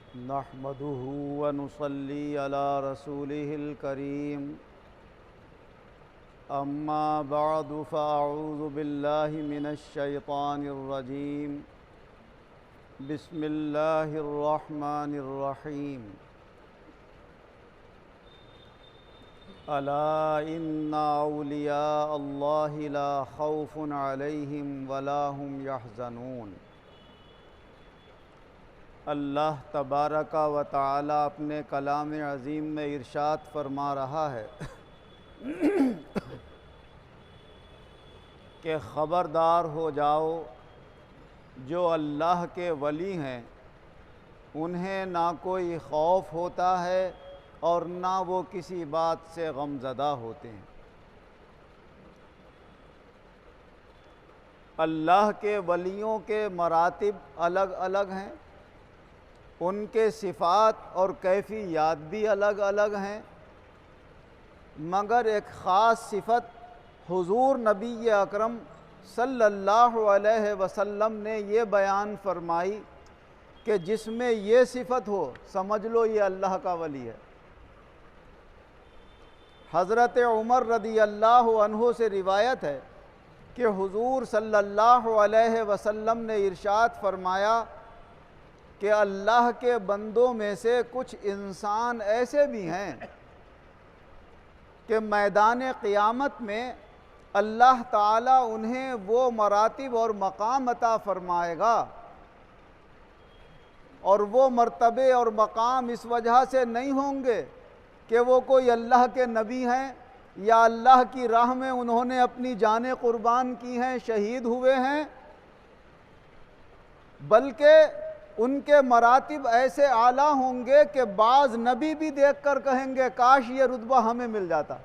نحمده ونصلي على رسوله الكريم أما بعد فأعوذ بالله من الشيطان الرجيم بسم الله الرحمن الرحيم ألا إن أولياء الله لا خوف عليهم ولا هم يحزنون۔ اللہ تبارک و تعالی اپنے کلام عظیم میں ارشاد فرما رہا ہے کہ خبردار ہو جاؤ، جو اللہ کے ولی ہیں انہیں نہ کوئی خوف ہوتا ہے اور نہ وہ کسی بات سے غم زدہ ہوتے ہیں۔ اللہ کے ولیوں کے مراتب الگ الگ ہیں، ان کے صفات اور کیفیات بھی الگ الگ ہیں، مگر ایک خاص صفت حضور نبی اکرم صلی اللہ علیہ وسلم نے یہ بیان فرمائی کہ جس میں یہ صفت ہو سمجھ لو یہ اللہ کا ولی ہے۔ حضرت عمر رضی اللہ عنہ سے روایت ہے کہ حضور صلی اللہ علیہ وسلم نے ارشاد فرمایا کہ اللہ کے بندوں میں سے کچھ انسان ایسے بھی ہیں کہ میدان قیامت میں اللہ تعالیٰ انہیں وہ مراتب اور مقام عطا فرمائے گا، اور وہ مرتبے اور مقام اس وجہ سے نہیں ہوں گے کہ وہ کوئی اللہ کے نبی ہیں یا اللہ کی راہ میں انہوں نے اپنی جانیں قربان کی ہیں، شہید ہوئے ہیں، بلکہ ان کے مراتب ایسے اعلیٰ ہوں گے کہ بعض نبی بھی دیکھ کر کہیں گے کاش یہ رتبہ ہمیں مل جاتا،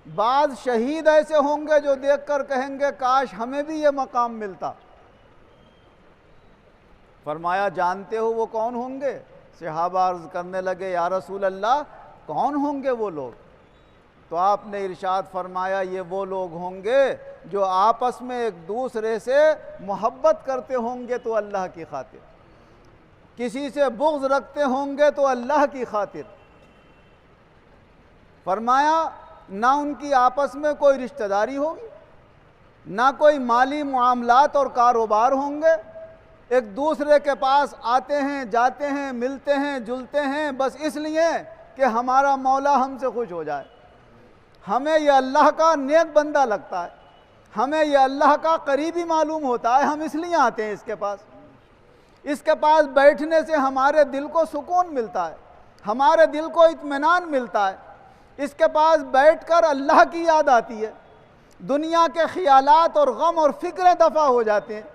بعض شہید ایسے ہوں گے جو دیکھ کر کہیں گے کاش ہمیں بھی یہ مقام ملتا۔ فرمایا جانتے ہو وہ کون ہوں گے؟ صحابہ عرض کرنے لگے یا رسول اللہ کون ہوں گے وہ لوگ؟ تو آپ نے ارشاد فرمایا یہ وہ لوگ ہوں گے جو آپس میں ایک دوسرے سے محبت کرتے ہوں گے تو اللہ کی خاطر، کسی سے بغض رکھتے ہوں گے تو اللہ کی خاطر۔ فرمایا نہ ان کی آپس میں کوئی رشتہ داری ہوگی، نہ کوئی مالی معاملات اور کاروبار ہوں گے، ایک دوسرے کے پاس آتے ہیں جاتے ہیں ملتے ہیں جلتے ہیں بس اس لیے کہ ہمارا مولا ہم سے خوش ہو جائے، ہمیں یہ اللہ کا نیک بندہ لگتا ہے، ہمیں یہ اللہ کا قریبی معلوم ہوتا ہے، ہم اس لیے آتے ہیں اس کے پاس بیٹھنے سے ہمارے دل کو سکون ملتا ہے، ہمارے دل کو اطمینان ملتا ہے، اس کے پاس بیٹھ کر اللہ کی یاد آتی ہے، دنیا کے خیالات اور غم اور فکریں دفع ہو جاتے ہیں۔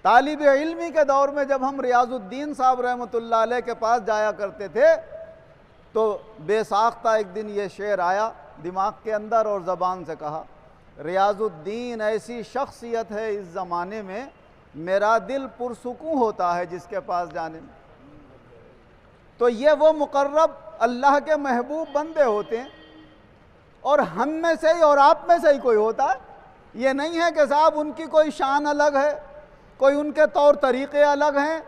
طالب علمی کے دور میں جب ہم ریاض الدین صاحب رحمۃ اللہ علیہ کے پاس جایا کرتے تھے تو بے ساختہ ایک دن یہ شعر آیا دماغ کے اندر اور زبان سے کہا، ریاض الدین ایسی شخصیت ہے اس زمانے میں میرا دل پرسکون ہوتا ہے جس کے پاس جانے میں۔ تو یہ وہ مقرب اللہ کے محبوب بندے ہوتے ہیں، اور ہم میں سے ہی اور آپ میں سے ہی کوئی ہوتا ہے، یہ نہیں ہے کہ صاحب ان کی کوئی شان الگ ہے، کوئی ان کے طور طریقے الگ ہیں،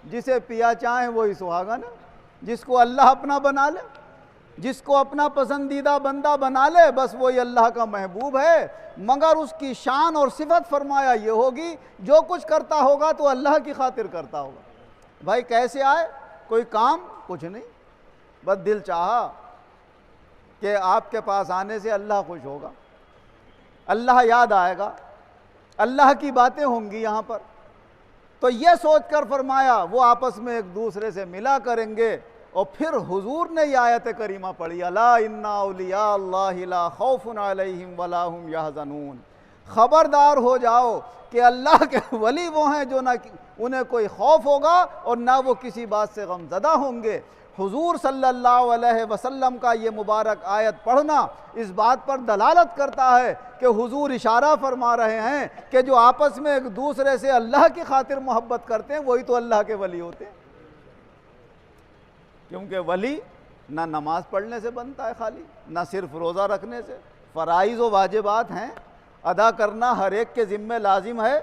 جسے پیا چاہیں وہی سہاگن ہے، جس کو اللہ اپنا بنا لے، جس کو اپنا پسندیدہ بندہ بنا لے بس وہی اللہ کا محبوب ہے، مگر اس کی شان اور صفت فرمایا یہ ہوگی جو کچھ کرتا ہوگا تو اللہ کی خاطر کرتا ہوگا۔ بھائی کیسے آئے؟ کوئی کام کچھ نہیں، بس دل چاہا کہ آپ کے پاس آنے سے اللہ خوش ہوگا، اللہ یاد آئے گا، اللہ کی باتیں ہوں گی یہاں پر، تو یہ سوچ کر فرمایا وہ آپس میں ایک دوسرے سے ملا کریں گے۔ اور پھر حضور نے یہ آیت کریمہ پڑھی، الا ان اولیاء اللہ لا خوف علیہم ولا هم یحزنون، خبردار ہو جاؤ کہ اللہ کے ولی وہ ہیں جو نہ انہیں کوئی خوف ہوگا اور نہ وہ کسی بات سے غم زدہ ہوں گے۔ حضور صلی اللہ علیہ وسلم کا یہ مبارک آیت پڑھنا اس بات پر دلالت کرتا ہے کہ حضور اشارہ فرما رہے ہیں کہ جو آپس میں ایک دوسرے سے اللہ کی خاطر محبت کرتے ہیں وہی تو اللہ کے ولی ہوتے ہیں، کیونکہ ولی نہ نماز پڑھنے سے بنتا ہے خالی، نہ صرف روزہ رکھنے سے، فرائض و واجبات ہیں ادا کرنا ہر ایک کے ذمہ لازم ہے،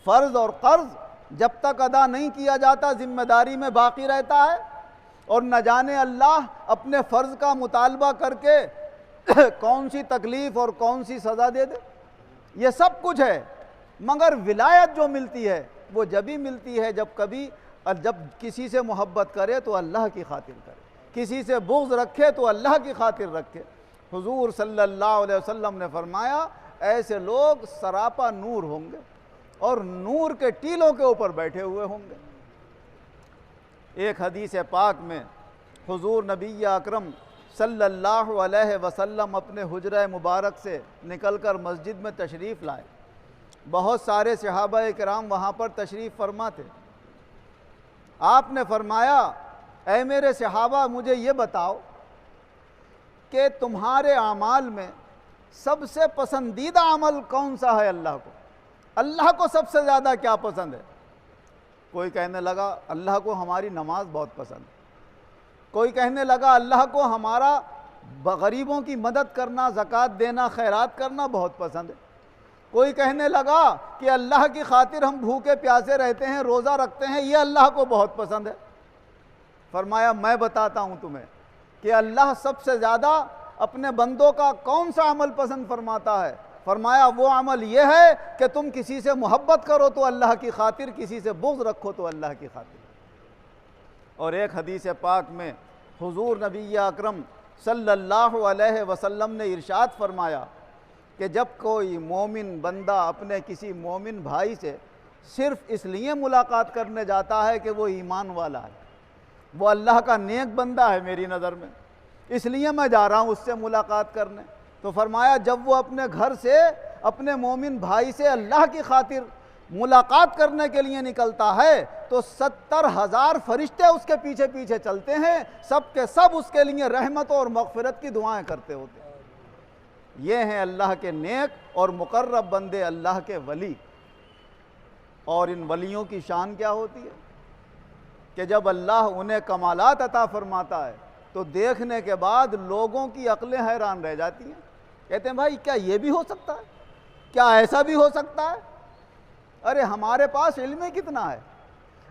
فرض اور قرض جب تک ادا نہیں کیا جاتا ذمہ داری میں باقی رہتا ہے، اور نہ جانے اللہ اپنے فرض کا مطالبہ کر کے کون سی تکلیف اور کون سی سزا دے دے۔ یہ سب کچھ ہے، مگر ولایت جو ملتی ہے وہ جبھی ملتی ہے جب کسی سے محبت کرے تو اللہ کی خاطر کرے، کسی سے بغض رکھے تو اللہ کی خاطر رکھے۔ حضور صلی اللہ علیہ وسلم نے فرمایا ایسے لوگ سراپا نور ہوں گے اور نور کے ٹیلوں کے اوپر بیٹھے ہوئے ہوں گے۔ ایک حدیث پاک میں حضور نبی اکرم صلی اللہ علیہ وسلم اپنے حجرہ مبارک سے نکل کر مسجد میں تشریف لائے۔ بہت سارے صحابہ کرام وہاں پر تشریف فرما تھے۔ آپ نے فرمایا اے میرے صحابہ مجھے یہ بتاؤ کہ تمہارے اعمال میں سب سے پسندیدہ عمل کون سا ہے اللہ کو؟ اللہ کو سب سے زیادہ کیا پسند ہے؟ کوئی کہنے لگا اللہ کو ہماری نماز بہت پسند ہے، کوئی کہنے لگا اللہ کو ہمارا غریبوں کی مدد کرنا، زکوٰۃ دینا، خیرات کرنا بہت پسند ہے، کوئی کہنے لگا کہ اللہ کی خاطر ہم بھوکے پیاسے رہتے ہیں، روزہ رکھتے ہیں، یہ اللہ کو بہت پسند ہے۔ فرمایا میں بتاتا ہوں تمہیں کہ اللہ سب سے زیادہ اپنے بندوں کا کون سا عمل پسند فرماتا ہے؟ فرمایا وہ عمل یہ ہے کہ تم کسی سے محبت کرو تو اللہ کی خاطر، کسی سے بغض رکھو تو اللہ کی خاطر۔ اور ایک حدیث پاک میں حضور نبی اکرم صلی اللہ علیہ وسلم نے ارشاد فرمایا کہ جب کوئی مومن بندہ اپنے کسی مومن بھائی سے صرف اس لیے ملاقات کرنے جاتا ہے کہ وہ ایمان والا ہے، وہ اللہ کا نیک بندہ ہے میری نظر میں، اس لیے میں جا رہا ہوں اس سے ملاقات کرنے، تو فرمایا جب وہ اپنے گھر سے اپنے مومن بھائی سے اللہ کی خاطر ملاقات کرنے کے لیے نکلتا ہے تو 70,000 فرشتے اس کے پیچھے پیچھے چلتے ہیں، سب کے سب اس کے لیے رحمت اور مغفرت کی دعائیں کرتے ہوتے ہیں۔ یہ ہیں اللہ کے نیک اور مقرب بندے، اللہ کے ولی۔ اور ان ولیوں کی شان کیا ہوتی ہے کہ جب اللہ انہیں کمالات عطا فرماتا ہے تو دیکھنے کے بعد لوگوں کی عقلیں حیران رہ جاتی ہیں، کہتے ہیں بھائی کیا یہ بھی ہو سکتا ہے؟ کیا ایسا بھی ہو سکتا ہے؟ ارے ہمارے پاس علم ہی کتنا ہے،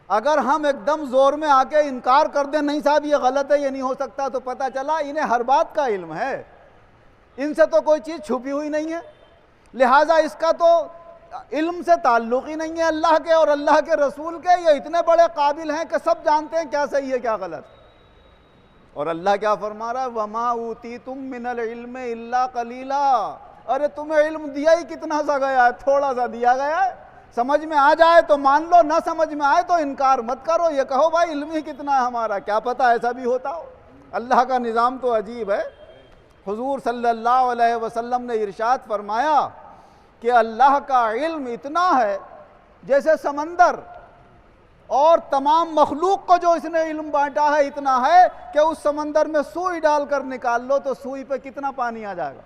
اگر ہم ایک دم زور میں آ کے انکار کر دیں نہیں صاحب یہ غلط ہے، یہ نہیں ہو سکتا، تو پتہ چلا انہیں ہر بات کا علم ہے، ان سے تو کوئی چیز چھپی ہوئی نہیں ہے، لہٰذا اس کا تو علم سے تعلق ہی نہیں ہے اللہ کے اور اللہ کے رسول کے، یہ اتنے بڑے قابل ہیں کہ سب جانتے ہیں کیا صحیح ہے کیا غلط۔ اور اللہ کیا فرما رہا ہے وَمَا أُوتِيتُم مِّنَ الْعِلْمِ إِلَّا قَلِيلًا، ارے تمہیں علم دیا ہی کتنا سا گیا ہے، تھوڑا سا دیا گیا ہے، سمجھ میں آ جائے تو مان لو، نہ سمجھ میں آئے تو انکار مت کرو، یہ کہو بھائی علم ہی کتنا ہے ہمارا، کیا پتہ ایسا بھی ہوتا ہو۔ اللہ کا نظام تو عجیب ہے۔ حضور صلی اللہ علیہ وسلم نے ارشاد فرمایا کہ اللہ کا علم اتنا ہے جیسے سمندر، اور تمام مخلوق کو جو اس نے علم بانٹا ہے اتنا ہے کہ اس سمندر میں سوئی ڈال کر نکال لو تو سوئی پہ کتنا پانی آ جائے گا۔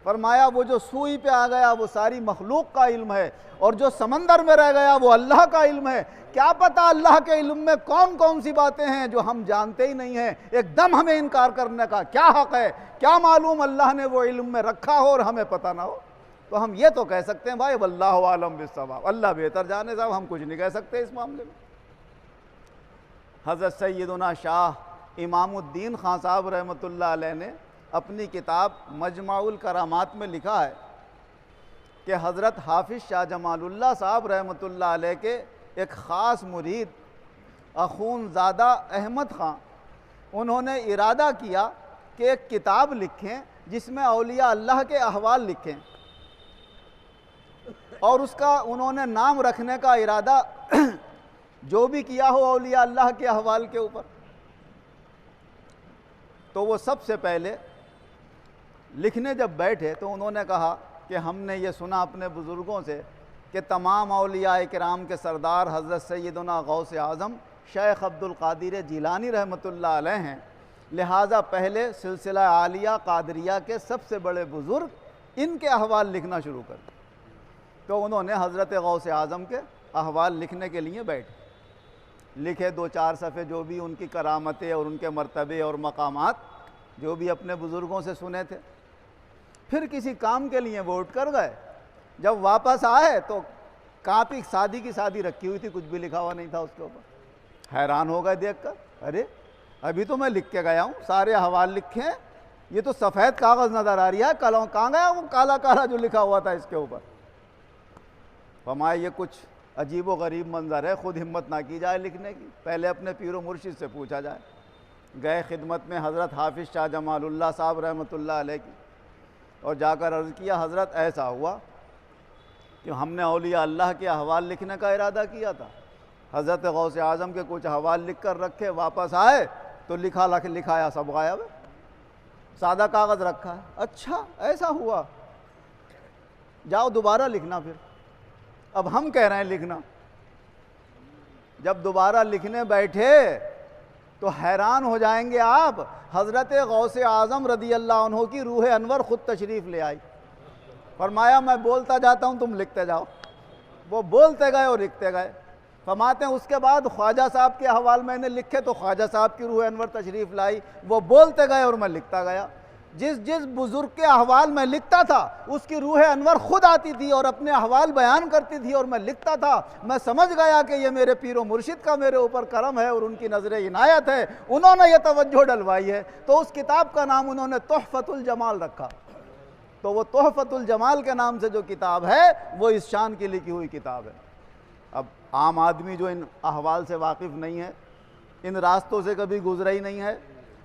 فرمایا وہ جو سوئی پہ آ گیا وہ ساری مخلوق کا علم ہے، اور جو سمندر میں رہ گیا وہ اللہ کا علم ہے۔ کیا پتہ اللہ کے علم میں کون کون سی باتیں ہیں جو ہم جانتے ہی نہیں ہیں، ایک دم ہمیں انکار کرنے کا کیا حق ہے؟ کیا معلوم اللہ نے وہ علم میں رکھا ہو اور ہمیں پتہ نہ ہو؟ تو ہم یہ تو کہہ سکتے ہیں بھائی واللہ عالم بالصواب، اللہ بہتر جانے، صاحب ہم کچھ نہیں کہہ سکتے اس معاملے میں۔ حضرت سیدنا شاہ امام الدین خان صاحب رحمۃ اللہ علیہ نے اپنی کتاب مجمع الکرامات میں لکھا ہے کہ حضرت حافظ شاہ جمال اللہ صاحب رحمۃ اللہ علیہ کے ایک خاص مرید اخون زادہ احمد خان، انہوں نے ارادہ کیا کہ ایک کتاب لکھیں جس میں اولیاء اللہ کے احوال لکھیں، اور اس کا انہوں نے نام رکھنے کا ارادہ جو بھی کیا ہو اولیاء اللہ کے احوال کے اوپر۔ تو وہ سب سے پہلے لکھنے جب بیٹھے تو انہوں نے کہا کہ ہم نے یہ سنا اپنے بزرگوں سے کہ تمام اولیاء کرام کے سردار حضرت سیدنا غوث اعظم شیخ عبد القادر جیلانی رحمۃ اللہ علیہ ہیں، لہٰذا پہلے سلسلہ عالیہ قادریہ کے سب سے بڑے بزرگ ان کے احوال لکھنا شروع کر دیا۔ تو انہوں نے حضرت غوث اعظم کے احوال لکھنے کے لیے بیٹھے، لکھے 2-4 صفحے جو بھی ان کی کرامتیں اور ان کے مرتبے اور مقامات جو بھی اپنے بزرگوں سے سنے تھے۔ پھر کسی کام کے لیے وہ اٹھ کر گئے، جب واپس آئے تو کاپی شادی کی شادی رکھی ہوئی تھی، کچھ بھی لکھا ہوا نہیں تھا اس کے اوپر۔ حیران ہو گئے دیکھ کر، ارے ابھی تو میں لکھ کے گیا ہوں، سارے احوال لکھے ہیں، یہ تو سفید کاغذ نظر آ رہی ہے، کہاں گیا وہ کالا کالا جو لکھا ہوا تھا اس کے اوپر؟ فرمایا یہ کچھ عجیب و غریب منظر ہے، خود ہمت نہ کی جائے لکھنے کی، پہلے اپنے پیر و مرشد سے پوچھا جائے۔ گئے خدمت میں حضرت حافظ شاہ جمال اللہ صاحب رحمۃ اللہ علیہ کی، اور جا کر عرض کیا حضرت ایسا ہوا کہ ہم نے اولیاء اللہ کے احوال لکھنے کا ارادہ کیا تھا، حضرت غوث اعظم کے کچھ احوال لکھ کر رکھے، واپس آئے تو لکھایا سب غائب ہے، سادہ کاغذ رکھا ہے۔ اچھا ایسا ہوا، جاؤ دوبارہ لکھنا۔ پھر اب ہم کہہ رہے ہیں لکھنا، جب دوبارہ لکھنے بیٹھے تو حیران ہو جائیں گے آپ، حضرت غوث اعظم رضی اللہ عنہ کی روح انور خود تشریف لے آئی۔ فرمایا میں بولتا جاتا ہوں تم لکھتے جاؤ۔ وہ بولتے گئے اور لکھتے گئے۔ فرماتے ہیں اس کے بعد خواجہ صاحب کے احوال میں نے لکھے تو خواجہ صاحب کی روح انور تشریف لائی، وہ بولتے گئے اور میں لکھتا گیا۔ جس بزرگ کے احوال میں لکھتا تھا اس کی روح انور خود آتی تھی اور اپنے احوال بیان کرتی تھی اور میں لکھتا تھا۔ میں سمجھ گیا کہ یہ میرے پیر و مرشد کا میرے اوپر کرم ہے اور ان کی نظر عنایت ہے، انہوں نے یہ توجہ ڈلوائی ہے۔ تو اس کتاب کا نام انہوں نے تحفۃ الجمال رکھا۔ تو وہ تحفۃ الجمال کے نام سے جو کتاب ہے وہ اس شان کی لکھی ہوئی کتاب ہے۔ اب عام آدمی جو ان احوال سے واقف نہیں ہے، ان راستوں سے کبھی گزرا ہی نہیں ہے،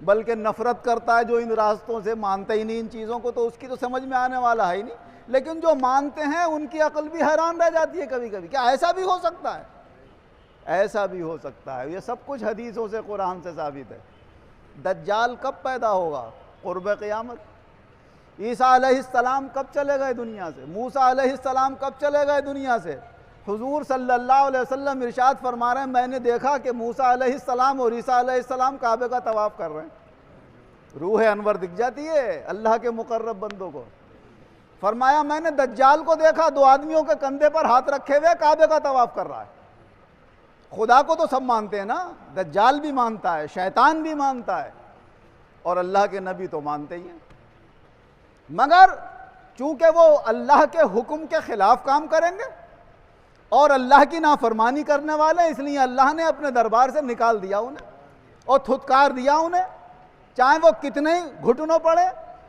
بلکہ نفرت کرتا ہے جو ان راستوں سے مانتے ہی نہیں ان چیزوں کو، تو اس کی تو سمجھ میں آنے والا ہے ہی نہیں۔ لیکن جو مانتے ہیں ان کی عقل بھی حیران رہ جاتی ہے کبھی کبھی، کیا ایسا بھی ہو سکتا ہے؟ ایسا بھی ہو سکتا ہے۔ یہ سب کچھ حدیثوں سے، قرآن سے ثابت ہے۔ دجال کب پیدا ہوگا؟ قرب قیامت۔ عیسیٰ علیہ السلام کب چلے گئے دنیا سے؟ موسیٰ علیہ السلام کب چلے گئے دنیا سے؟ حضور صلی اللہ علیہ وسلم ارشاد فرما رہے ہیں میں نے دیکھا کہ موسیٰ علیہ السلام اور عیسیٰ علیہ السلام کعبے کا طواف کر رہے ہیں۔ روح انور دکھ جاتی ہے اللہ کے مقرب بندوں کو۔ فرمایا میں نے دجال کو دیکھا، دو آدمیوں کے کندھے پر ہاتھ رکھے ہوئے کعبے کا طواف کر رہا ہے۔ خدا کو تو سب مانتے ہیں نا، دجال بھی مانتا ہے، شیطان بھی مانتا ہے، اور اللہ کے نبی تو مانتے ہی ہیں، مگر چونکہ وہ اللہ کے حکم کے خلاف کام کریں گے اور اللہ کی نافرمانی کرنے والے، اس لیے اللہ نے اپنے دربار سے نکال دیا انہیں اور تھتکار دیا انہیں، چاہے وہ کتنے ہی گھٹنوں پڑے۔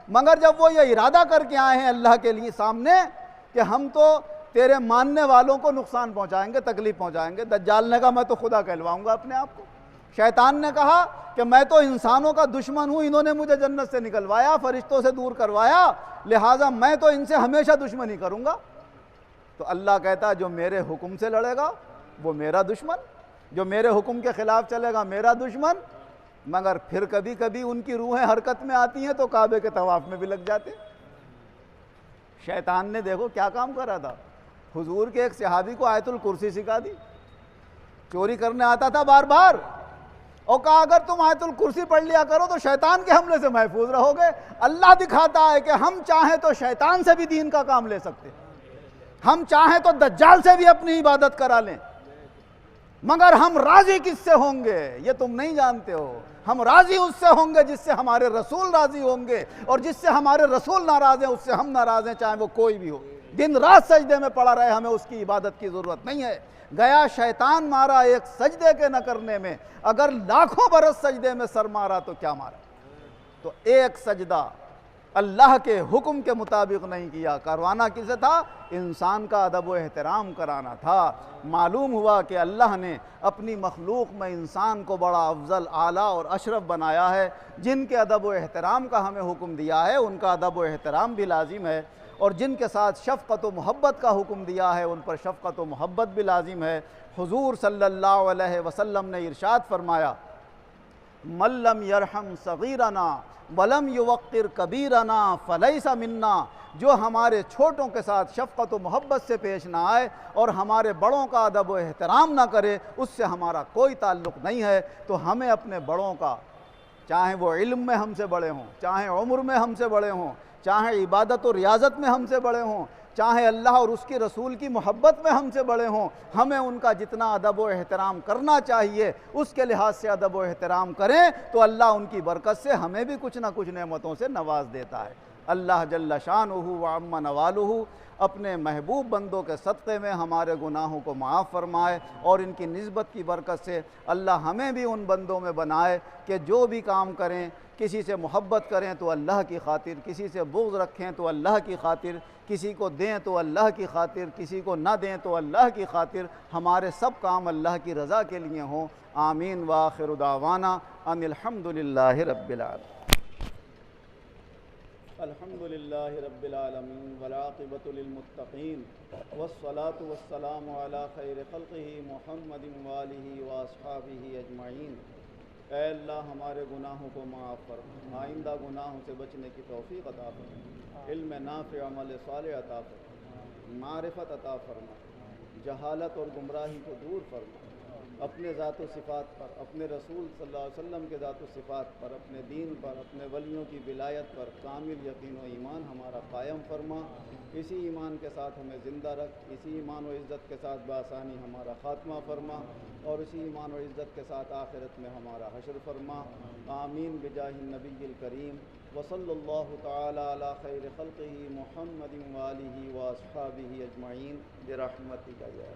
مگر جب وہ یہ ارادہ کر کے آئے ہیں اللہ کے لیے سامنے کہ ہم تو تیرے ماننے والوں کو نقصان پہنچائیں گے، تکلیف پہنچائیں گے، دجال نے کہا میں تو خدا کہلواؤں گا اپنے آپ کو۔ شیطان نے کہا کہ میں تو انسانوں کا دشمن ہوں، انہوں نے مجھے جنت سے نکلوایا، فرشتوں سے دور کروایا، لہٰذا میں تو ان سے ہمیشہ دشمنی کروں گا۔ تو اللہ کہتا ہے جو میرے حکم سے لڑے گا وہ میرا دشمن، جو میرے حکم کے خلاف چلے گا میرا دشمن۔ مگر پھر کبھی کبھی ان کی روحیں حرکت میں آتی ہیں تو کعبے کے طواف میں بھی لگ جاتے۔ شیطان نے دیکھو کیا کام کرا تھا، حضور کے ایک صحابی کو آیت الکرسی سکھا دی، چوری کرنے آتا تھا بار بار، اور کہا اگر تم آیت الکرسی پڑھ لیا کرو تو شیطان کے حملے سے محفوظ رہو گے۔ اللہ دکھاتا ہے کہ ہم چاہیں تو شیطان سے بھی دین کا کام لے سکتے، ہم چاہیں تو دجال سے بھی اپنی عبادت کرا لیں، مگر ہم راضی کس سے ہوں گے یہ تم نہیں جانتے ہو۔ ہم راضی اس سے ہوں گے جس سے ہمارے رسول راضی ہوں گے، اور جس سے ہمارے رسول ناراض ہیں اس سے ہم ناراض ہیں، چاہے وہ کوئی بھی ہو۔ دن رات سجدے میں پڑا رہے، ہمیں اس کی عبادت کی ضرورت نہیں ہے۔ گیا شیطان مارا ایک سجدے کے نہ کرنے میں، اگر لاکھوں برس سجدے میں سر مارا تو کیا مارا۔ تو ایک سجدہ اللہ کے حکم کے مطابق نہیں کیا، کروانا کسے تھا؟ انسان کا ادب و احترام کرانا تھا۔ معلوم ہوا کہ اللہ نے اپنی مخلوق میں انسان کو بڑا افضل، اعلیٰ اور اشرف بنایا ہے۔ جن کے ادب و احترام کا ہمیں حکم دیا ہے ان کا ادب و احترام بھی لازم ہے، اور جن کے ساتھ شفقت و محبت کا حکم دیا ہے ان پر شفقت و محبت بھی لازم ہے۔ حضور صلی اللہ علیہ وسلم نے ارشاد فرمایا من لم یرحم صغیرنا ولم یوقر کبیرنا فلیس منا، جو ہمارے چھوٹوں کے ساتھ شفقت و محبت سے پیش نہ آئے اور ہمارے بڑوں کا ادب و احترام نہ کرے اس سے ہمارا کوئی تعلق نہیں ہے۔ تو ہمیں اپنے بڑوں کا، چاہے وہ علم میں ہم سے بڑے ہوں، چاہے عمر میں ہم سے بڑے ہوں، چاہے عبادت و ریاضت میں ہم سے بڑے ہوں، چاہے اللہ اور اس کی رسول کی محبت میں ہم سے بڑے ہوں، ہمیں ان کا جتنا ادب و احترام کرنا چاہیے اس کے لحاظ سے ادب و احترام کریں تو اللہ ان کی برکت سے ہمیں بھی کچھ نہ کچھ نعمتوں سے نواز دیتا ہے۔ اللہ جل شانہ و عم نوالہ اپنے محبوب بندوں کے صدقے میں ہمارے گناہوں کو معاف فرمائے، اور ان کی نسبت کی برکت سے اللہ ہمیں بھی ان بندوں میں بنائے کہ جو بھی کام کریں، کسی سے محبت کریں تو اللہ کی خاطر، کسی سے بغض رکھیں تو اللہ کی خاطر، کسی کو دیں تو اللہ کی خاطر، کسی کو نہ دیں تو اللہ کی خاطر، ہمارے سب کام اللہ کی رضا کے لیے ہوں۔ آمین وآخر دعوانا ان الحمدللہ رب العالمین۔ الحمدللہ رب العالمین والعاقبۃ للمتقین والصلاة والسلام علی خیر خلقہ محمد وآلہ واصحابہ اجمعین۔ اے اللہ ہمارے گناہوں کو معاف فرما، آئندہ گناہوں سے بچنے کی توفیق عطا فرما، علم نافع عمل صالح عطا فرما، معرفت عطا فرما، جہالت اور گمراہی کو دور فرما، اپنے ذات و صفات پر، اپنے رسول صلی اللہ علیہ وسلم کے ذات و صفات پر، اپنے دین پر، اپنے ولیوں کی ولایت پر کامل یقین و ایمان ہمارا قائم فرما، اسی ایمان کے ساتھ ہمیں زندہ رکھ، اسی ایمان و عزت کے ساتھ بآسانی ہمارا خاتمہ فرما، اور اسی ایمان و عزت کے ساتھ آخرت میں ہمارا حشر فرما۔ آمین بجاہ النبی الکریم وصلی اللہ تعالی علی خیر خلقہ محمد وآلہ واصحابہ اجمعین برحمتک یا